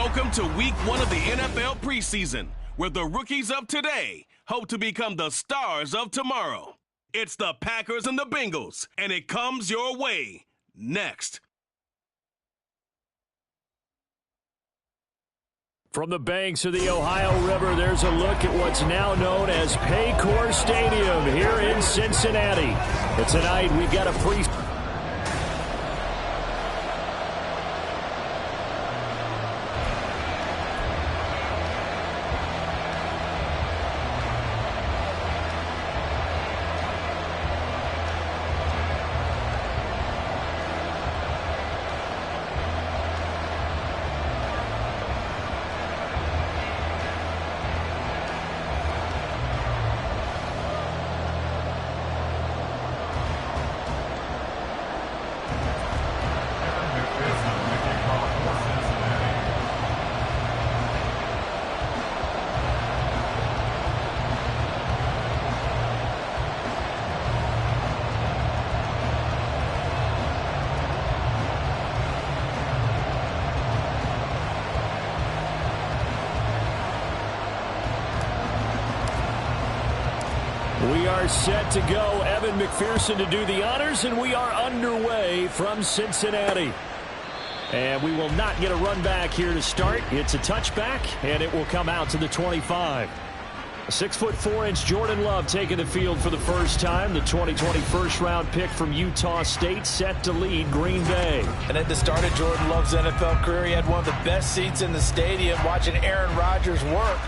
Welcome to week 1 of the NFL preseason, where the rookies of today hope to become the stars of tomorrow. It's the Packers and the Bengals, and it comes your way next. From the banks of the Ohio River, there's a look at what's now known as Paycor Stadium here in Cincinnati. But tonight, we've got a We are set to go. Evan McPherson to do the honors, and we are underway from Cincinnati. And we will not get a run back here to start. It's a touchback, and it will come out to the 25. A 6'4" Jordan Love taking the field for the first time. The 2020 first-round pick from Utah State set to lead Green Bay. And at the start of Jordan Love's NFL career, he had one of the best seats in the stadium watching Aaron Rodgers work.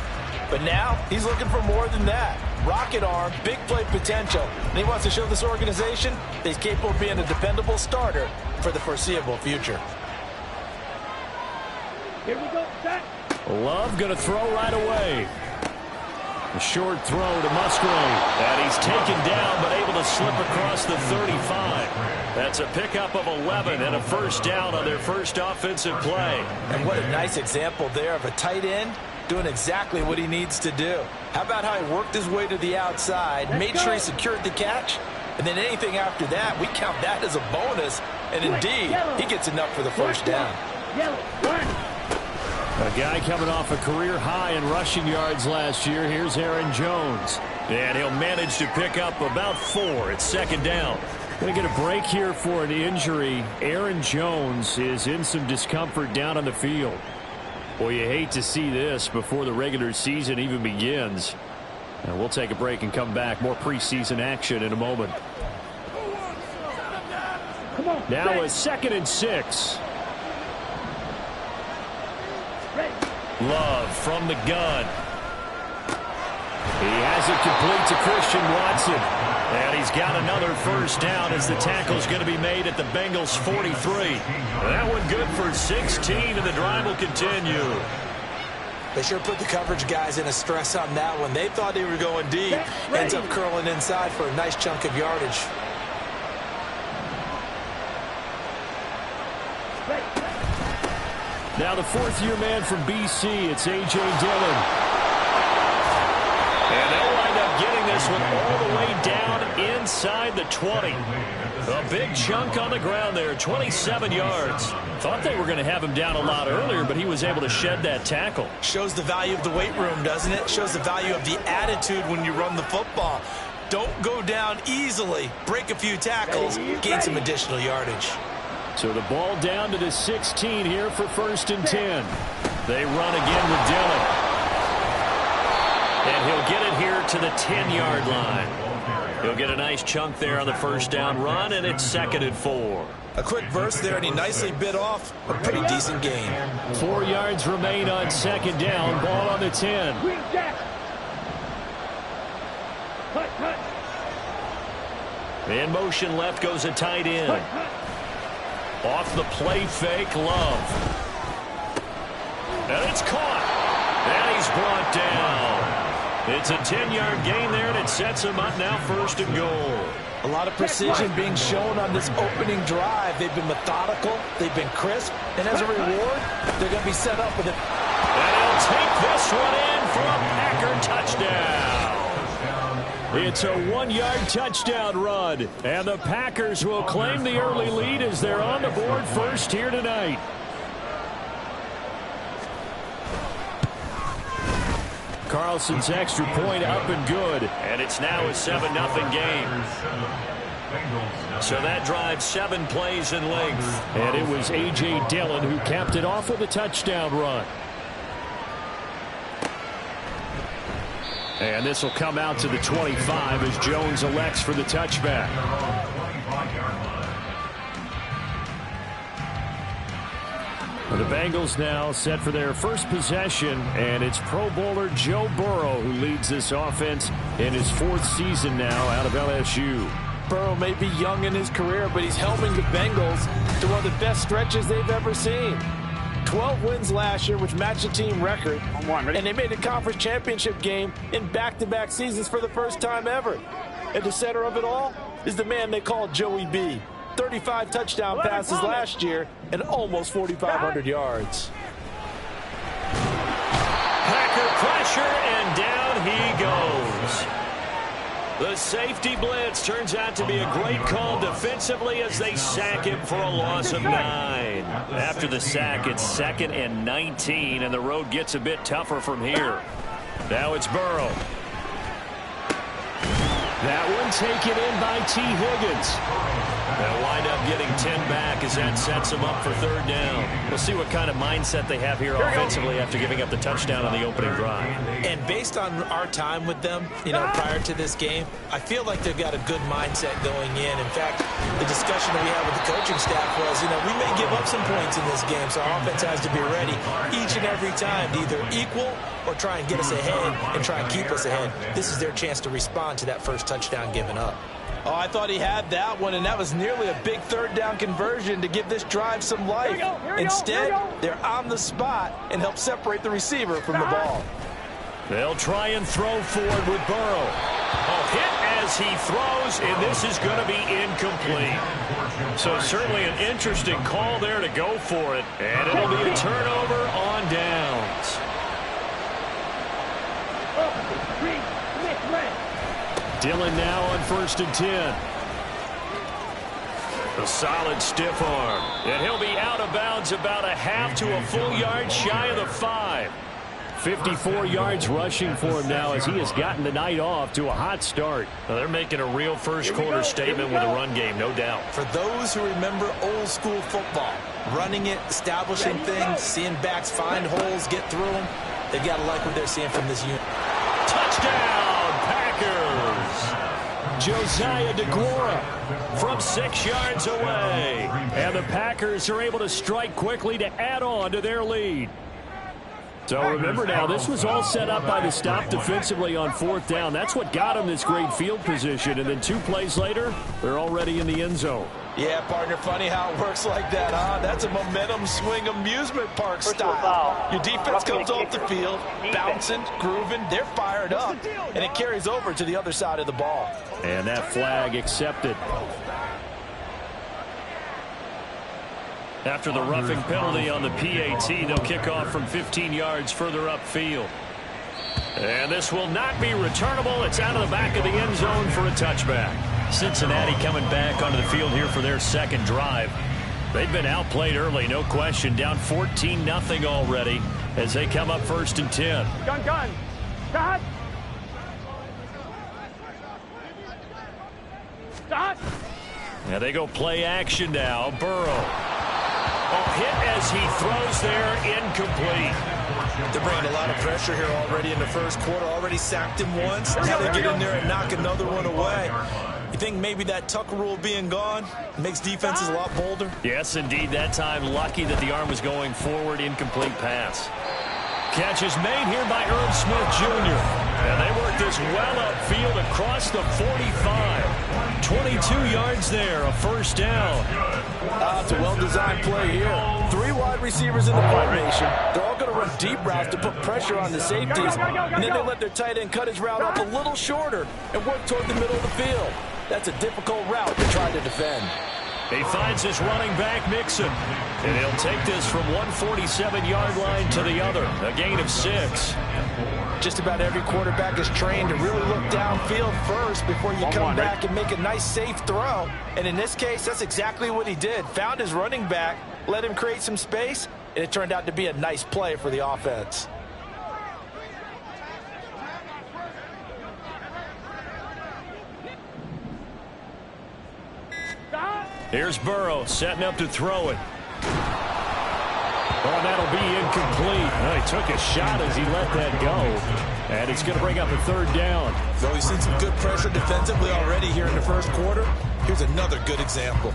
But now he's looking for more than that. Rocket arm, big play potential. And he wants to show this organization that he's capable of being a dependable starter for the foreseeable future. Here we go, set. Love going to throw right away. A short throw to Musgrave. And he's taken down but able to slip across the 35. That's a pickup of 11 and a first down on their first offensive play. And what a nice example there of a tight end doing exactly what he needs to do. How about how he worked his way to the outside, made sure he secured the catch, and then anything after that, we count that as a bonus. And indeed, he gets enough for the first down. A guy coming off a career high in rushing yards last year. Here's Aaron Jones. And he'll manage to pick up about 4 at second down. Going to get a break here for an injury. Aaron Jones is in some discomfort down on the field. Boy, you hate to see this before the regular season even begins. And we'll take a break and come back. More preseason action in a moment. Now a 2nd and 6. Love from the gun. He has it complete to Christian Watson. And he's got another first down as the tackle's going to be made at the Bengals 43. That one good for 16, and the drive will continue. They sure put the coverage guys in a stress on that one. They thought they were going deep. Ends up curling inside for a nice chunk of yardage. Now the 4th-year man from BC, it's A.J. Dillon. And they'll wind up getting this one all the way down inside the 20. A big chunk on the ground there, 27 yards. Thought they were going to have him down a lot earlier, but he was able to shed that tackle. Shows the value of the weight room, doesn't it? Shows the value of the attitude when you run the football. Don't go down easily. Break a few tackles, gain some additional yardage. So the ball down to the 16 here for 1st and 10. They run again with Dillon. And he'll get it here to the 10-yard line. He'll get a nice chunk there on the first down run, and it's 2nd and 4. A quick burst there, and he nicely bit off a pretty decent gain. 4 yards remain on 2nd down. Ball on the 10. In motion left goes a tight end. Off the play fake, Love. And it's caught. And he's brought down. It's a 10-yard gain there, and it sets him up now 1st and goal. A lot of precision being shown on this opening drive. They've been methodical. They've been crisp. And as a reward, they're going to be set up with it. And he'll take this one in for a Packer touchdown. It's a 1-yard touchdown run. And the Packers will claim the early lead as they're on the board first here tonight. Carlson's extra point up and good. And it's now a 7-0 game. So that drives 7 plays in length. And it was A.J. Dillon who capped it off with a touchdown run. And this will come out to the 25 as Jones elects for the touchback. The Bengals now set for their first possession, and it's Pro Bowler Joe Burrow who leads this offense in his 4th season now out of LSU. Burrow may be young in his career, but he's helping the Bengals to one of the best stretches they've ever seen. 12 wins last year, which matched the team record, and they made the conference championship game in back-to-back seasons for the first time ever. At the center of it all is the man they call Joey B. 35 touchdown passes last year and almost 4,500 yards. Packer pressure, and down he goes. The safety blitz turns out to be a great call defensively as they sack him for a loss of 9. After the sack, it's 2nd and 19, and the road gets a bit tougher from here. Now it's Burrow. That one taken in by T. Higgins. They'll wind up getting 10 back as that sets them up for 3rd down. We'll see what kind of mindset they have here offensively after giving up the touchdown on the opening drive. And based on our time with them, prior to this game, I feel like they've got a good mindset going in. In fact, the discussion that we had with the coaching staff was, we may give up some points in this game, so our offense has to be ready each and every time to either equal or try and get us ahead and try and keep us ahead. This is their chance to respond to that first touchdown given up. Oh, I thought he had that one, and that was nearly a big 3rd down conversion to give this drive some life. Instead, they're on the spot and help separate the receiver from the ball. They'll try and throw forward with Burrow. Hit as he throws, and this is going to be incomplete. So certainly an interesting call there to go for it, and it'll be a turnover on downs. Dillon now on 1st and 10. A solid stiff arm. And he'll be out of bounds about a half to a full yard shy of the 5. 54 yards rushing for him now as he has gotten the night off to a hot start. Well, they're making a real first-quarter statement with a run game, no doubt. For those who remember old-school football, running it, establishing things, seeing backs find holes, get through them, they've got to like what they're seeing from this unit. Touchdown, Packers! Josiah DeGuara from 6 yards away. And the Packers are able to strike quickly to add on to their lead. So remember now, this was all set up by the stop defensively on 4th down. That's what got them this great field position. And then 2 plays later, they're already in the end zone. Yeah, partner, funny how it works like that, huh? That's a momentum swing amusement park style. Your defense comes off the field, bouncing, grooving, they're fired up, and it carries over to the other side of the ball. And that flag accepted. After the roughing penalty on the PAT, they'll kick off from 15 yards further upfield. And this will not be returnable. It's out of the back of the end zone for a touchback. Cincinnati coming back onto the field here for their 2nd drive. They've been outplayed early, no question. Down 14-0 already as they come up 1st and 10. Gun. Start. Now they go play action now. Burrow. Hit as he throws there, incomplete. They're bringing a lot of pressure here already in the first quarter. Already sacked him once. Now they get in there and knock another one away. You think maybe that tuck rule being gone makes defenses a lot bolder? Yes, indeed. That time, lucky that the arm was going forward. Incomplete pass. Catch is made here by Irv Smith Jr. And they work this well upfield across the 45. 22 yards there, a 1st down. It's a well-designed play here. 3 wide receivers in the formation. They're all going to run deep routes to put pressure on the safeties. And then they let their tight end cut his route off a little shorter and work toward the middle of the field. That's a difficult route to try to defend. He finds his running back, Mixon. And he'll take this from 147-yard line to the other. A gain of 6. Just about every quarterback is trained to really look downfield first before you come back and make a nice, safe throw. And in this case, that's exactly what he did. Found his running back, let him create some space, and it turned out to be a nice play for the offense. Here's Burrow setting up to throw it. Oh, that'll be incomplete. Well, he took a shot as he let that go. And it's going to bring up a third down. Though we've seen some good pressure defensively already here in the first quarter, here's another good example.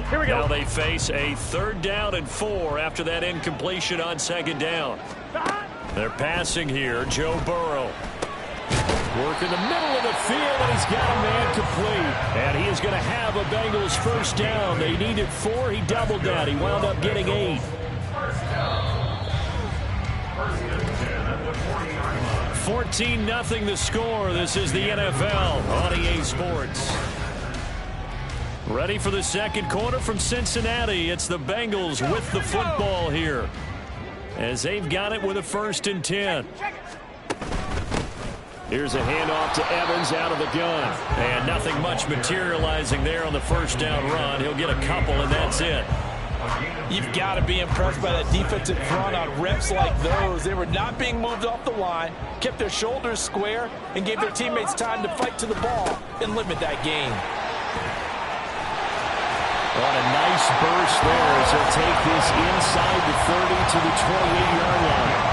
Here we go. Now they face a 3rd down and 4 after that incompletion on 2nd down. They're passing here. Joe Burrow. Work in the middle of the field, and he's got a man complete. And he is going to have a Bengals 1st down. They needed 4. He doubled that. He wound up getting 8. 14-0 the score. This is the NFL on EA Sports. Ready for the 2nd quarter from Cincinnati. It's the Bengals with the football here, as they've got it with a 1st and 10. Here's a handoff to Evans out of the gun. And nothing much materializing there on the 1st down run. He'll get a couple, and that's it. You've got to be impressed by that defensive front on reps like those. They were not being moved off the line, kept their shoulders square, and gave their teammates time to fight to the ball and limit that gain. On a nice burst there as he'll take this inside the 30 to the 28-yard line.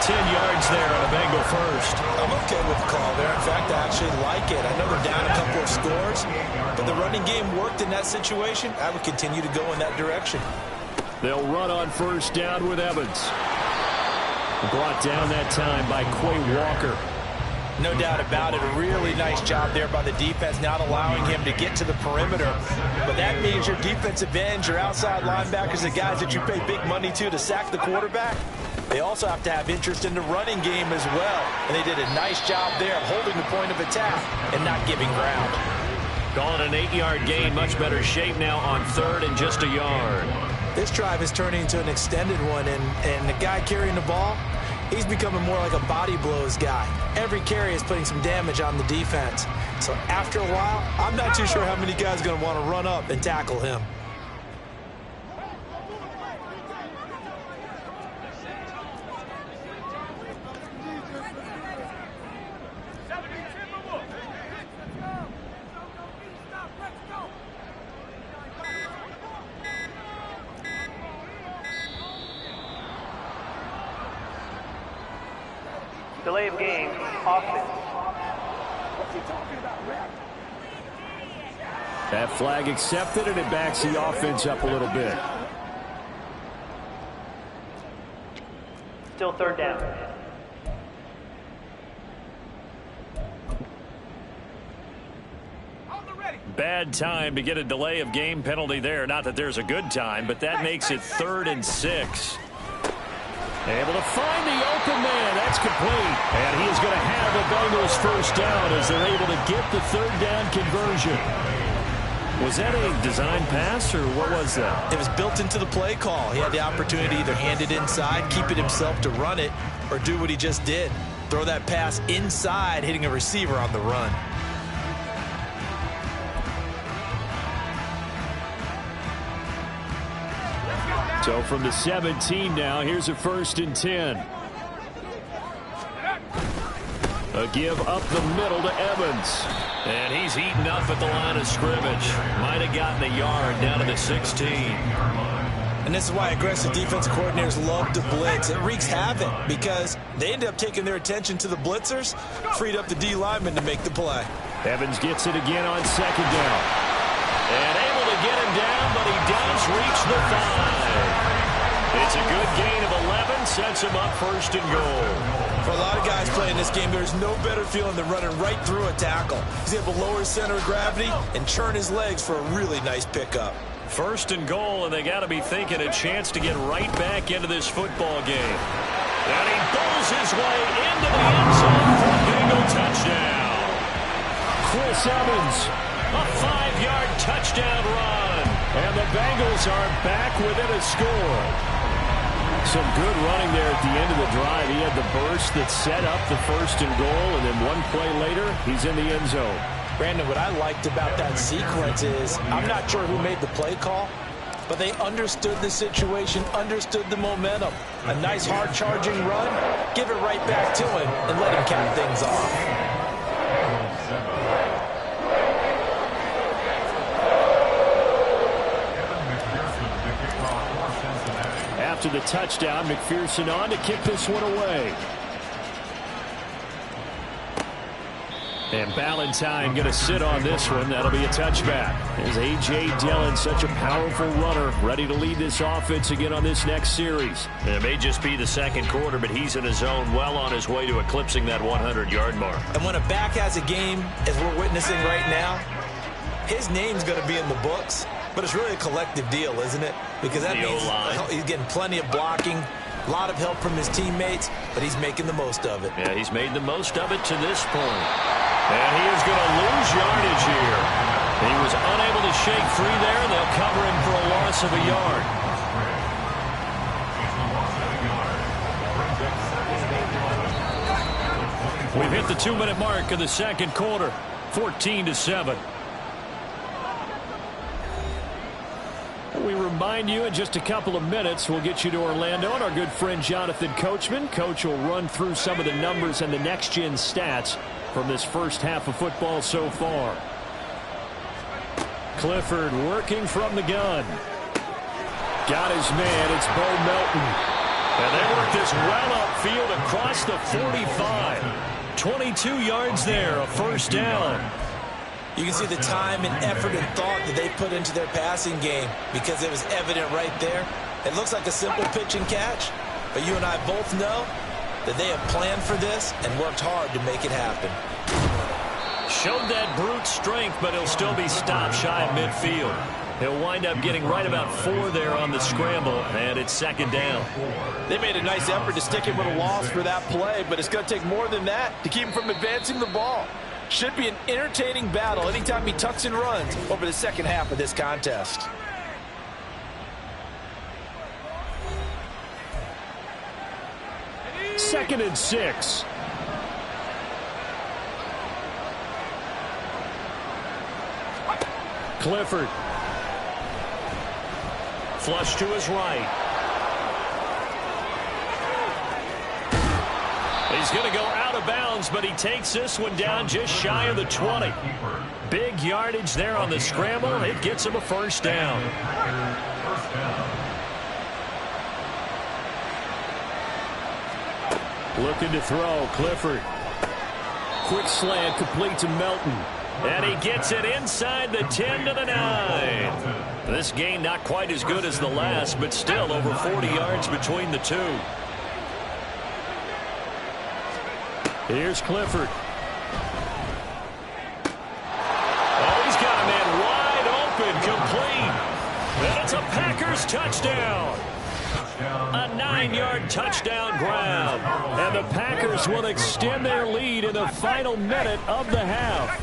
10 yards there on a Bengal 1st. I'm okay with the call there. In fact, I actually like it. I know they're down a couple of scores, but the running game worked in that situation. I would continue to go in that direction. They'll run on 1st down with Evans. Brought down that time by Quay Walker. No doubt about it. A really nice job there by the defense, not allowing him to get to the perimeter. But that means your defensive ends, your outside linebackers, the guys that you pay big money to sack the quarterback, they also have to have interest in the running game as well. And they did a nice job there of holding the point of attack and not giving ground. Calling an 8-yard gain. Much better shape now on 3rd and just a yard. This drive is turning into an extended one, and the guy carrying the ball, he's becoming more like a body blows guy. Every carry is putting some damage on the defense. So after a while, I'm not too sure how many guys are going to want to run up and tackle him. Delay of game, offense. That flag accepted, and it backs the offense up a little bit. Still 3rd down. Bad time to get a delay of game penalty there. Not that there's a good time, but that makes it 3rd and 6. Able to find the open man. That's complete. And he is going to have a Bengals 1st down as they're able to get the 3rd down conversion. Was that a design pass, or what was that? It was built into the play call. He had the opportunity to either hand it inside, keep it himself to run it, or do what he just did. Throw that pass inside, hitting a receiver on the run. So from the 17 now, here's a 1st and 10. A give up the middle to Evans. And he's eaten up at the line of scrimmage. Might have gotten a yard down to the 16. And this is why aggressive defensive coordinators love to blitz. It wreaks havoc because they end up taking their attention to the blitzers, freed up the D lineman to make the play. Evans gets it again on 2nd down. And able to get him down, but he does reach the 5. It's a good gain of 11, sets him up 1st and goal. For a lot of guys playing this game, there's no better feeling than running right through a tackle. He's able to lower his center of gravity and churn his legs for a really nice pickup. 1st and goal, and they got to be thinking a chance to get right back into this football game. And he bowls his way into the end zone for a Bengal touchdown. Chris Evans, a 5-yard touchdown run. And the Bengals are back within a score. Some good running there at the end of the drive. He had the burst that set up the 1st and goal, and then one play later, he's in the end zone. Brandon, what I liked about that sequence is I'm not sure who made the play call, but they understood the situation, understood the momentum. A nice hard charging run, give it right back to him and let him cap things off. after the touchdown. McPherson on to kick this one away. And Ballantyne going to sit on this one. That'll be a touchback. There's A.J. Dillon, such a powerful runner, ready to lead this offense again on this next series. It may just be the second quarter, but he's in his zone, well on his way to eclipsing that 100-yard mark. And when a back has a game, as we're witnessing right now, his name's going to be in the books, but it's really a collective deal, isn't it? Because that means he's getting plenty of blocking, a lot of help from his teammates, but he's making the most of it. Yeah, he's made the most of it to this point. And he is going to lose yardage here. He was unable to shake free there, and they'll cover him for a loss of a yard. We've hit the 2-minute mark of the second quarter, 14-7. We remind you in just a couple of minutes we'll get you to Orlando and our good friend Jonathan Coachman. Coach will run through some of the numbers and the next-gen stats from this first half of football so far. Clifford working from the gun. Got his man. It's Bo Melton. And they work this well upfield across the 45. 22 yards there, a first down. You can see the time and effort and thought that they put into their passing game because it was evident right there. It looks like a simple pitch and catch, but you and I both know that they have planned for this and worked hard to make it happen. Showed that brute strength, but he'll still be stopped shy of midfield. He'll wind up getting right about 4 there on the scramble, and it's second down. They made a nice effort to stick him with a loss for that play, but it's going to take more than that to keep him from advancing the ball. Should be an entertaining battle anytime he tucks and runs over the second half of this contest. Second and 6. Clifford. Flush to his right. He's going to go out of bounds, but he takes this one down just shy of the 20. Big yardage there on the scramble. It gets him a first down. Looking to throw, Clifford. Quick slant complete to Melton. And he gets it inside the 10 to the 9. This gain not quite as good as the last, but still over 40 yards between the two. Here's Clifford. Oh, he's got a man wide open, complete. And it's a Packers touchdown. A 9-yard touchdown grab. And the Packers will extend their lead in the final minute of the half.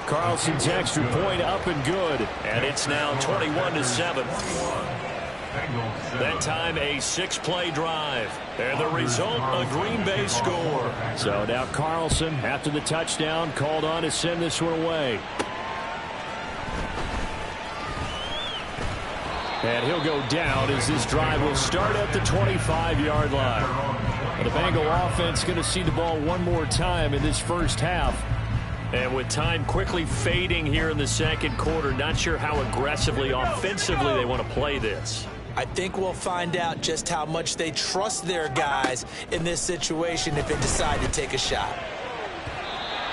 Carlson's extra point up and good. And it's now 21-7. That time a 6-play drive. And the result, a Green Bay score. So now Carlson, after the touchdown, called on to send this one away. And he'll go down as this drive will start at the 25-yard line. The Bengal offense going to see the ball one more time in this first half. And with time quickly fading here in the second quarter, not sure how aggressively, offensively they want to play this. I think we'll find out just how much they trust their guys in this situation if they decide to take a shot.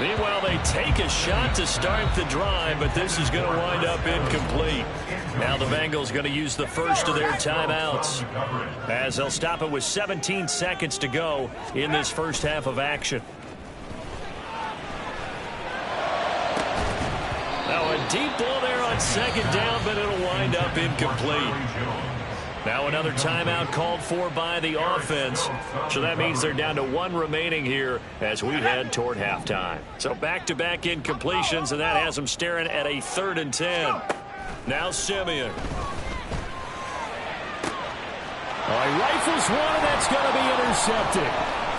Meanwhile, they take a shot to start the drive, but this is going to wind up incomplete. Now the Bengals going to use the first of their timeouts, as they'll stop it with 17 seconds to go in this first half of action. Now a deep ball there on second down, but it'll wind up incomplete. Now another timeout called for by the offense. So that means they're down to 1 remaining here as we head toward halftime. So back-to-back incompletions, and that has them staring at a 3rd and 10. Now Simeon. Oh, he rifles one, and that's going to be intercepted.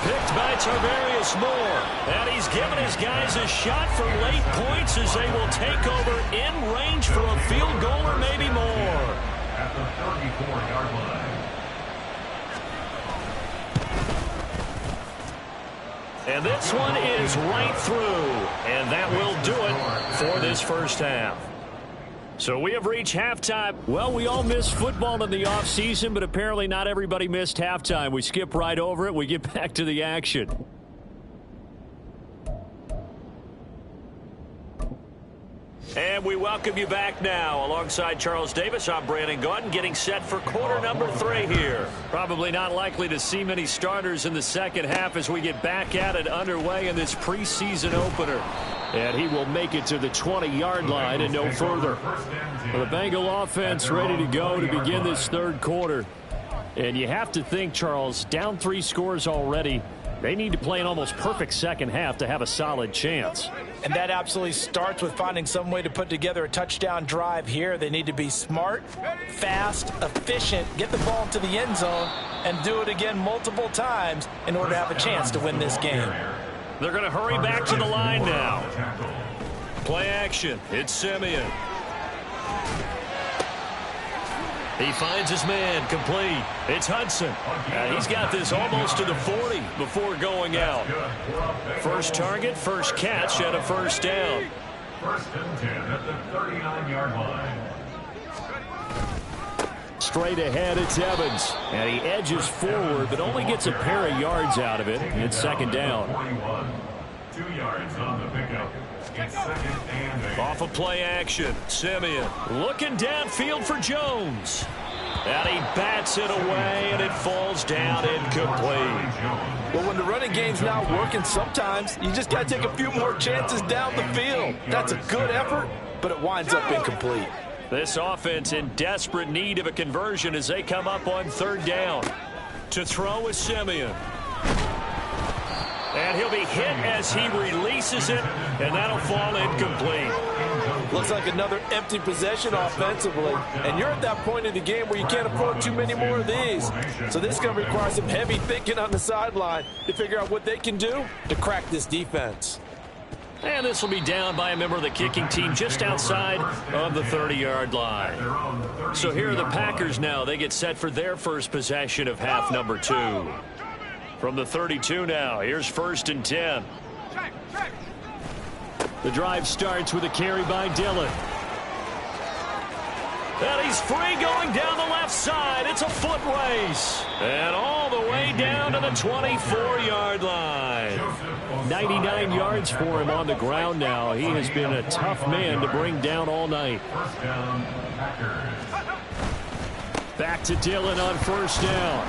Picked by Tarvarius Moore. And he's given his guys a shot for late points as they will take over in range for a field goal or maybe more. At the 34-yard line. And this one is right through. And that will do it for this first half. So we have reached halftime. Well, we all miss football in the offseason, but apparently not everybody missed halftime. We skip right over it. We get back to the action. And we welcome you back now. Alongside Charles Davis, I'm Brandon Gaudin, getting set for quarter number 3 here. Probably not likely to see many starters in the second half as we get back at it underway in this preseason opener. And he will make it to the 20-yard line and no further. The Bengal offense ready to go to begin this third quarter. And you have to think, Charles, down 3 scores already. They need to play an almost perfect second half to have a solid chance. And that absolutely starts with finding some way to put together a touchdown drive here. They need to be smart, fast, efficient, get the ball to the end zone, and do it again multiple times in order to have a chance to win this game. They're going to hurry back to the line now. Play action. It's Simeon. He finds his man, complete. It's Hudson. And he's got this almost to the 40 before going out. First target, first catch, and a first down. First and 10 at the 39-yard line. Straight ahead, it's Evans. And he edges forward, but only gets a pair of yards out of it. It's second down. 2 yards on the pickup. It's second and 8. Off of play action, Simeon looking downfield for Jones. And he bats it away, and it falls down incomplete. Well, when the running game's not working, sometimes you just got to take a few more chances down the field. That's a good effort, but it winds up incomplete. This offense in desperate need of a conversion as they come up on third down. To throw is Simeon. And he'll be hit as he releases it, and that'll fall incomplete. Looks like another empty possession offensively, and you're at that point in the game where you can't afford too many more of these. So this is going to require some heavy thinking on the sideline to figure out what they can do to crack this defense. And this will be down by a member of the kicking team just outside of the 30-yard line. So here are the Packers now. They get set for their first possession of half number 2. From the 32 now, here's first and 10. The drive starts with a carry by Dillon. And he's free going down the left side. It's a foot race. And all the way down to the 24-yard line. 99 yards for him on the ground now. He has been a tough man to bring down all night. Back to Dillon on first down.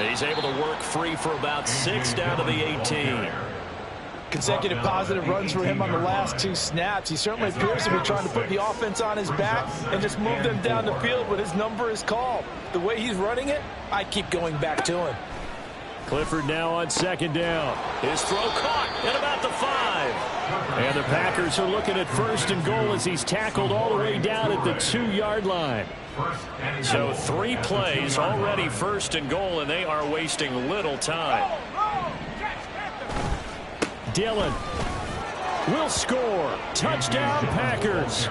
He's able to work free for about 6 down to the 18. Consecutive positive runs for him on the last 2 snaps. He certainly appears to be trying to put the offense on his back and just move them down the field when his number is called. The way he's running it, I keep going back to him. Clifford now on second down. His throw caught at about the 5. And the Packers are looking at first and goal as he's tackled all the way down at the 2-yard line. So 3 plays already first and goal, and they are wasting little time. Dillon will score. Touchdown, Packers.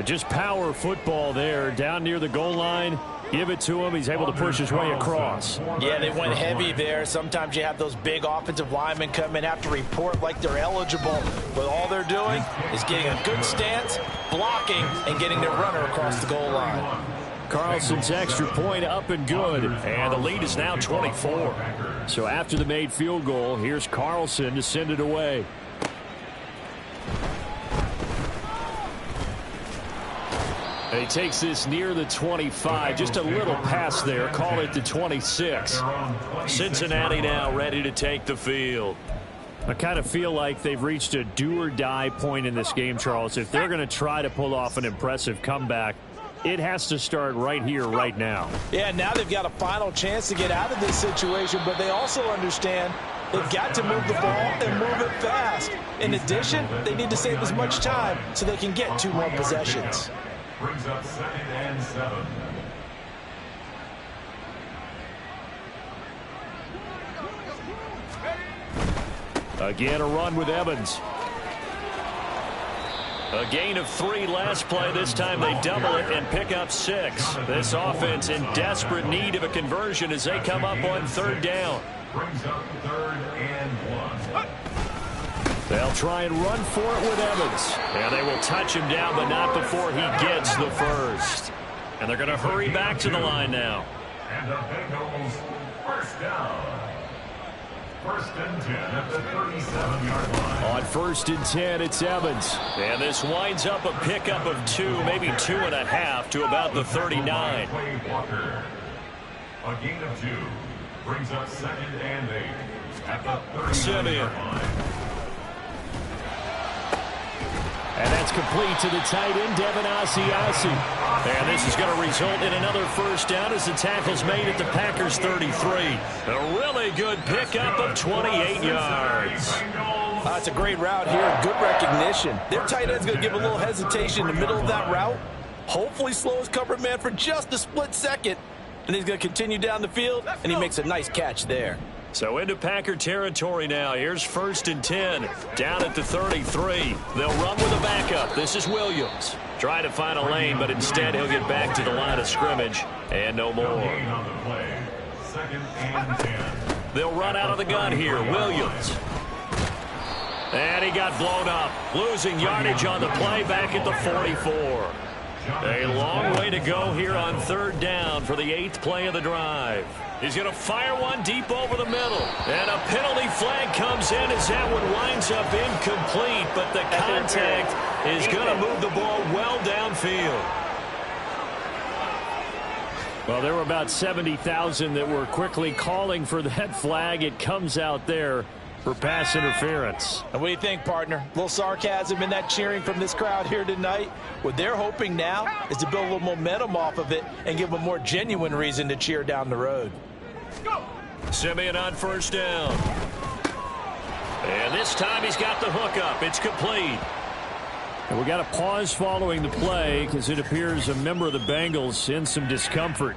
Just power football there down near the goal line. Give it to him. He's able to push his way across. Yeah, they went heavy there. Sometimes you have those big offensive linemen come in, have to report like they're eligible. But all they're doing is getting a good stance, blocking, and getting their runner across the goal line. Carlson's extra point up and good. And the lead is now 24. So after the made field goal, here's Carlson to send it away. And he takes this near the 25. Just a little pass there. Call it the 26. Cincinnati now ready to take the field. I kind of feel like they've reached a do-or-die point in this game, Charles. If they're going to try to pull off an impressive comeback, it has to start right here, right now. Yeah, now they've got a final chance to get out of this situation, but they also understand they've got to move the ball and move it fast. In addition, they need to save as much time so they can get 2 more possessions. Brings up second and 7. Again, a run with Evans. A gain of 3 last play. This time they double it and pick up 6. This offense in desperate need of a conversion as they come up on third down. Brings up third and 1. They'll try and run for it with Evans. And they will touch him down, but not before he gets the first. And they're going to hurry back to the line now. And the Bengals first down. 1st and 10 at the 37-yard line. On 1st and 10, it's Evans. And this winds up a pickup of 2, maybe 2.5 to about the 39. Walker. A gain of 2 brings up 2nd and 8 at the 39-yard line. And that's complete to the tight end, Devin Asiasi. And this is going to result in another first down as the tackle's made at the Packers 33. A really good pickup of 28 yards. That's a great route here. Good recognition. Their tight end's going to give a little hesitation in the middle of that route. Hopefully slows covered man for just a split second. And he's going to continue down the field, and he makes a nice catch there. So into Packer territory now. Here's 1st and 10 down at the 33. They'll run with a backup. This is Williams. Trying to find a lane, but instead he'll get back to the line of scrimmage and no more. 2nd and 10. They'll run out of the gun here. Williams. And he got blown up. Losing yardage on the play back at the 44. A long way to go here on 3rd down for the 8th play of the drive. He's going to fire one deep over the middle. And a penalty flag comes in as that one winds up incomplete. But the contact is going to move the ball well downfield. Well, there were about 70,000 that were quickly calling for that flag. It comes out there for pass interference. And what do you think, partner? A little sarcasm in that cheering from this crowd here tonight. What they're hoping now is to build a little momentum off of it and give them a more genuine reason to cheer down the road. Simeon on 1st down. And this time he's got the hook up. It's complete. And we got a pause following the play because it appears a member of the Bengals in some discomfort.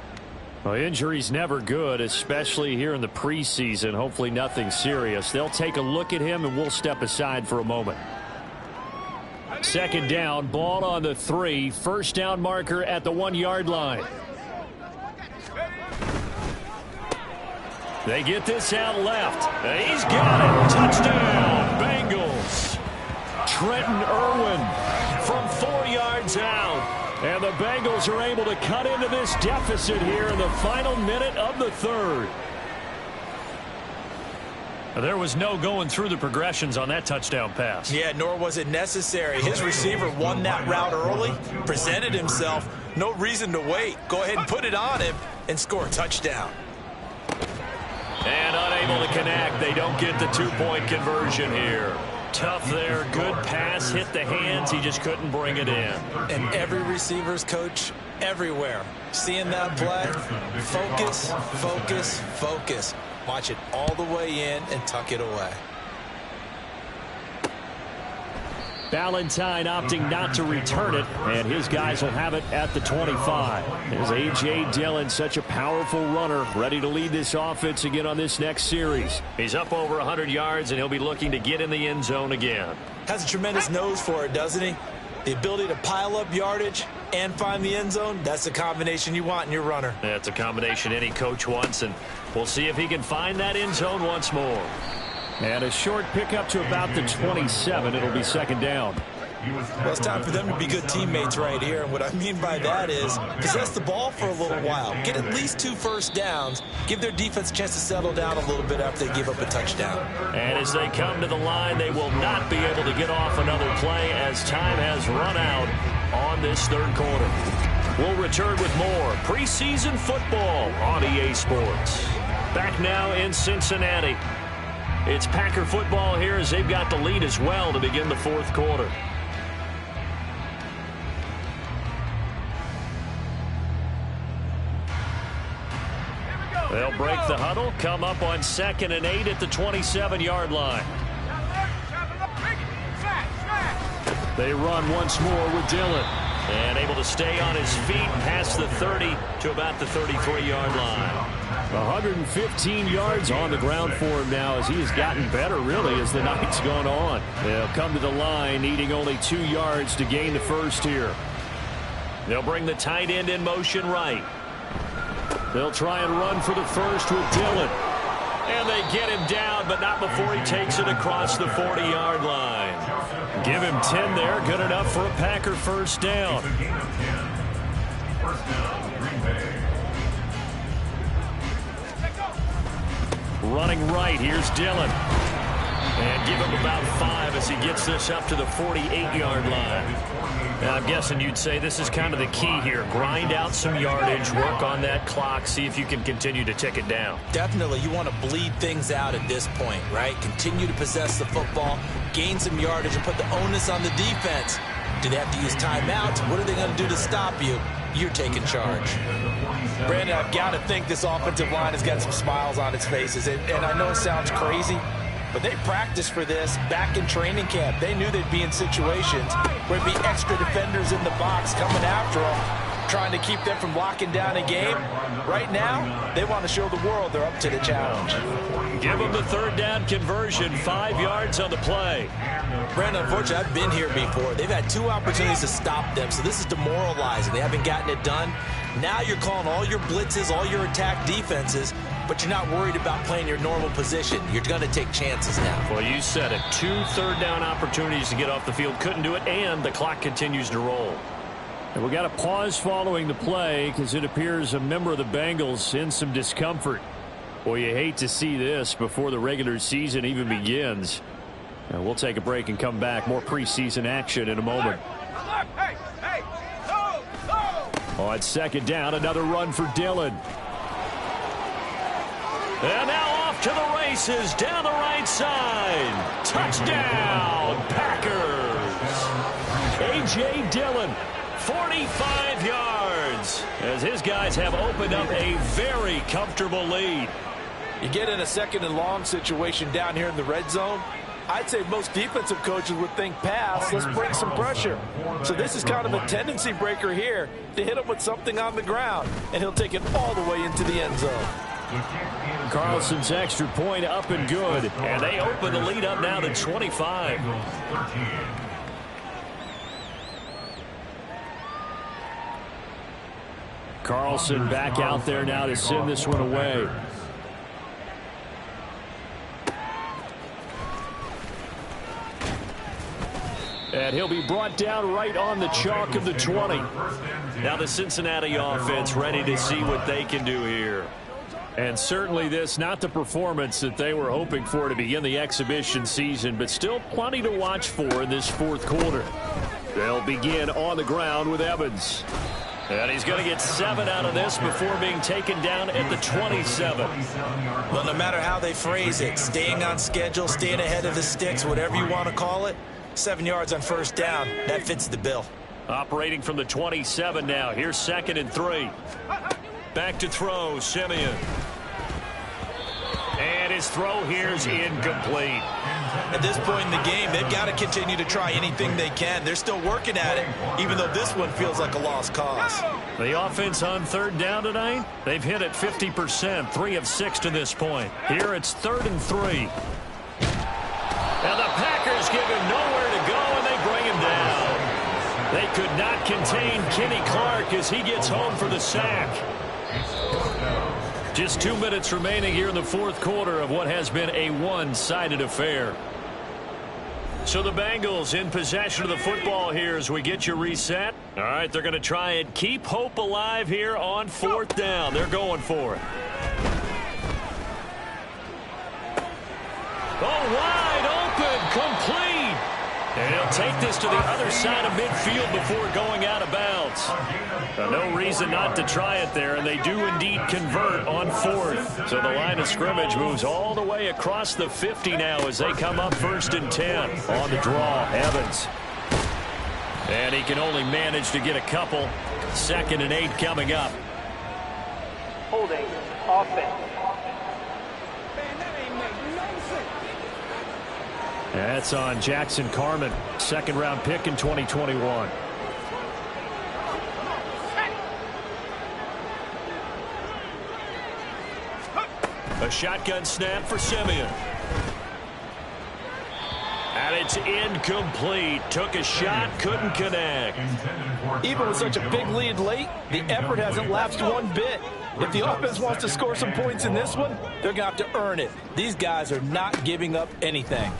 Well, injury's never good, especially here in the preseason. Hopefully nothing serious. They'll take a look at him, and we'll step aside for a moment. 2nd down, ball on the 3. 1st down marker at the 1-yard line. They get this out left. He's got it. Touchdown, Bengals. Trenton Irwin from 4 yards out. And the Bengals are able to cut into this deficit here in the final minute of the 3rd. There was no going through the progressions on that touchdown pass. Yeah, nor was it necessary. His receiver won that route early, presented himself. No reason to wait. Go ahead and put it on him and score a touchdown. And unable to connect. They don't get the 2-point conversion here. Tough there. Good pass. Hit the hands. He just couldn't bring it in. And every receiver's coach everywhere. Seeing that play, focus, focus, focus. Watch it all the way in and tuck it away. Valentine opting not to return it, and his guys will have it at the 25. There's A.J. Dillon, such a powerful runner, ready to lead this offense again on this next series. He's up over 100 yards, and he'll be looking to get in the end zone again. Has a tremendous nose for it, doesn't he? The ability to pile up yardage and find the end zone, that's the combination you want in your runner. That's a combination any coach wants, and we'll see if he can find that end zone once more. And a short pickup to about the 27. It'll be 2nd down. Well, it's time for them to be good teammates right here. And what I mean by that is possess the ball for a little while. Get at least 2 first downs. Give their defense a chance to settle down a little bit after they give up a touchdown. And as they come to the line, they will not be able to get off another play as time has run out on this 3rd quarter. We'll return with more preseason football on EA Sports. Back now in Cincinnati. It's Packer football here as they've got the lead as well to begin the 4th quarter. They'll break the huddle, come up on 2nd and 8 at the 27-yard line. They run once more with Dillon. And able to stay on his feet past the 30 to about the 33-yard line. 115 yards on the ground for him now as he has gotten better, really, as the night's gone on. They'll come to the line, needing only 2 yards to gain the first here. They'll bring the tight end in motion right. They'll try and run for the first with Dillon. And they get him down, but not before he takes it across the 40-yard line. Give him 10 there. Good enough for a Packer first down. It's a gain of 10. First down, Green Bay. Running right, here's Dillon. And give him about 5 as he gets this up to the 48-yard line. Now, I'm guessing you'd say this is kind of the key here. Grind out some yardage, work on that clock, see if you can continue to tick it down. Definitely, you want to bleed things out at this point, right? Continue to possess the football, gain some yardage, and put the onus on the defense. Do they have to use timeouts? What are they going to do to stop you? You're taking charge. Brandon, I've got to think this offensive line has got some smiles on its faces. And I know it sounds crazy, but they practiced for this back in training camp. They knew they'd be in situations where there'd be extra defenders in the box coming after them, trying to keep them from locking down a game. Right now, they want to show the world they're up to the challenge. Give them the third down conversion, 5 yards on the play. Brandon, unfortunately, I've been here before. They've had 2 opportunities to stop them, so this is demoralizing. They haven't gotten it done. Now you're calling all your blitzes, all your attack defenses, but you're not worried about playing your normal position. You're going to take chances now. Well, you said it. 2 third down opportunities to get off the field. Couldn't do it, and the clock continues to roll. And we got a pause following the play because it appears a member of the Bengals in some discomfort. Boy, you hate to see this before the regular season even begins. And we'll take a break and come back. More preseason action in a moment. On second down, another run for Dillon. And now off to the races down the right side. Touchdown, Packers. A.J. Dillon, 45 yards, as his guys have opened up a very comfortable lead. You get in a second and long situation down here in the red zone, I'd say most defensive coaches would think pass, let's bring some pressure. So this is kind of a tendency breaker here to hit him with something on the ground, and he'll take it all the way into the end zone. Carlson's extra point up and good. And they open the lead up now to 25. Carlson back out there now to send this one away. And he'll be brought down right on the chalk of the 20. Now the Cincinnati offense ready to see what they can do here. And certainly this, not the performance that they were hoping for to begin the exhibition season, but still plenty to watch for in this fourth quarter. They'll begin on the ground with Evans. And he's going to get 7 out of this before being taken down at the 27. Well, no matter how they phrase it, staying on schedule, staying ahead of the sticks, whatever you want to call it, 7 yards on first down, that fits the bill. Operating from the 27 now. Here's 2nd and 3. Back to throw, Simeon. And his throw here's incomplete. At this point in the game, they've got to continue to try anything they can. They're still working at it, even though this one feels like a lost cause. The offense on third down tonight, they've hit it 50%, 3 of 6 to this point. Here it's 3rd and 3. And the Packers give him nowhere to go, and they bring him down. They could not contain Kenny Clark as he gets home for the sack. Just 2 minutes remaining here in the fourth quarter of what has been a one-sided affair. So the Bengals in possession of the football here as we get you reset. All right, they're going to try and keep hope alive here on 4th down. They're going for it. Oh, wide open, complete. And he'll take this to the other side of midfield before going out of bounds. No reason not to try it there, and they do indeed convert on 4th. So the line of scrimmage moves all the way across the 50 now as they come up 1st and 10. On the draw, Evans. And he can only manage to get a couple. 2nd and 8 coming up. Holding offense. That's on Jackson Carman, 2nd-round pick in 2021. A shotgun snap for Simeon. And it's incomplete. Took a shot, couldn't connect. Even with such a big lead late, the effort hasn't lapsed one bit. If the offense wants to score some points in this one, they're going to have to earn it. These guys are not giving up anything.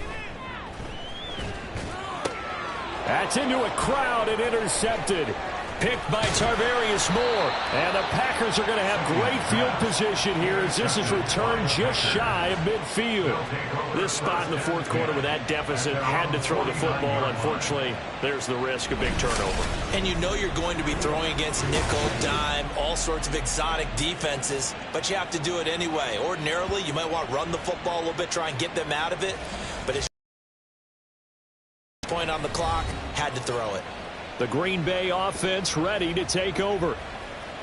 That's into a crowd and intercepted. Picked by Tarvarius Moore. And the Packers are going to have great field position here as this is returned just shy of midfield. This spot in the fourth quarter with that deficit had to throw the football. Unfortunately, there's the risk of big turnover. And you know you're going to be throwing against nickel, dime, all sorts of exotic defenses, but you have to do it anyway. Ordinarily, you might want to run the football a little bit, try and get them out of it, but it's point on the clock, had to throw it. The Green Bay offense ready to take over.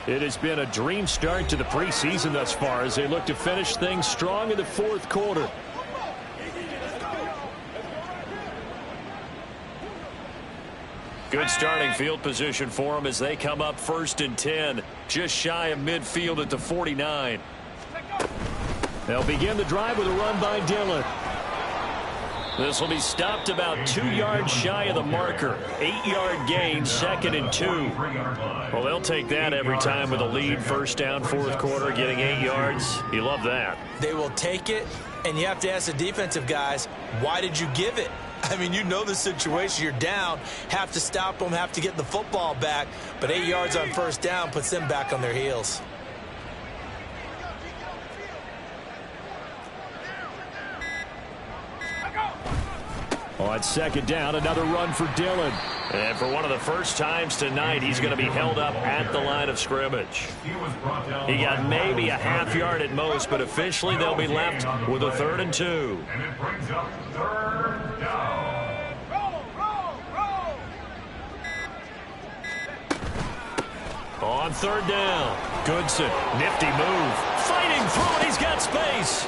It has been a dream start to the preseason thus far as they look to finish things strong in the fourth quarter. Good starting field position for them as they come up 1st and 10, just shy of midfield at the 49. They'll begin the drive with a run by Dillon. This will be stopped about 2 yards shy of the marker. 8-yard gain, 2nd and 2. Well, they'll take that every time with a lead. First down, fourth quarter, getting 8 yards. You love that. They will take it, and you have to ask the defensive guys, why did you give it? I mean, you know the situation. You're down, have to stop them, have to get the football back. But 8 yards on first down puts them back on their heels. On 2nd down, another run for Dillon. And for one of the first times tonight, he's going to be held up at the line of scrimmage. He got maybe a half yard at most, but officially they'll be left with a 3rd and 2. And it brings up 3rd down. On 3rd down, Goodson, nifty move. Fighting through it, he's got space.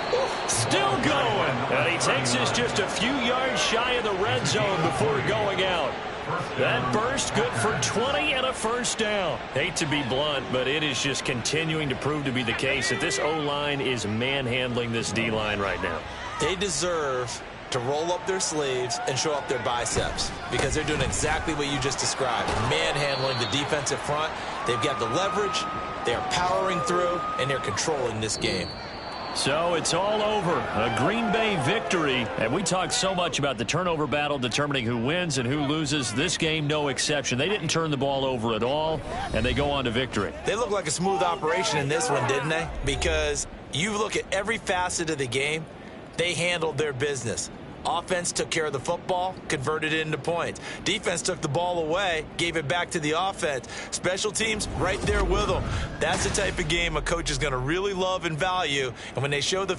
Still going. And he takes this just a few yards shy of the red zone before going out. That burst good for 20 and a first down. Hate to be blunt, but it is just continuing to prove to be the case that this O-line is manhandling this D-line right now. They deserve to roll up their sleeves and show up their biceps because they're doing exactly what you just described. Manhandling the defensive front. They've got the leverage. They're powering through, and they're controlling this game. So it's all over. A Green Bay victory. And we talk so much about the turnover battle determining who wins and who loses. This game, no exception. They didn't turn the ball over at all, and they go on to victory. They look like a smooth operation in this one, didn't they? Because you look at every facet of the game, they handled their business. Offense took care of the football, converted it into points. Defense took the ball away, gave it back to the offense. Special teams right there with them. That's the type of game a coach is going to really love and value. And when they show the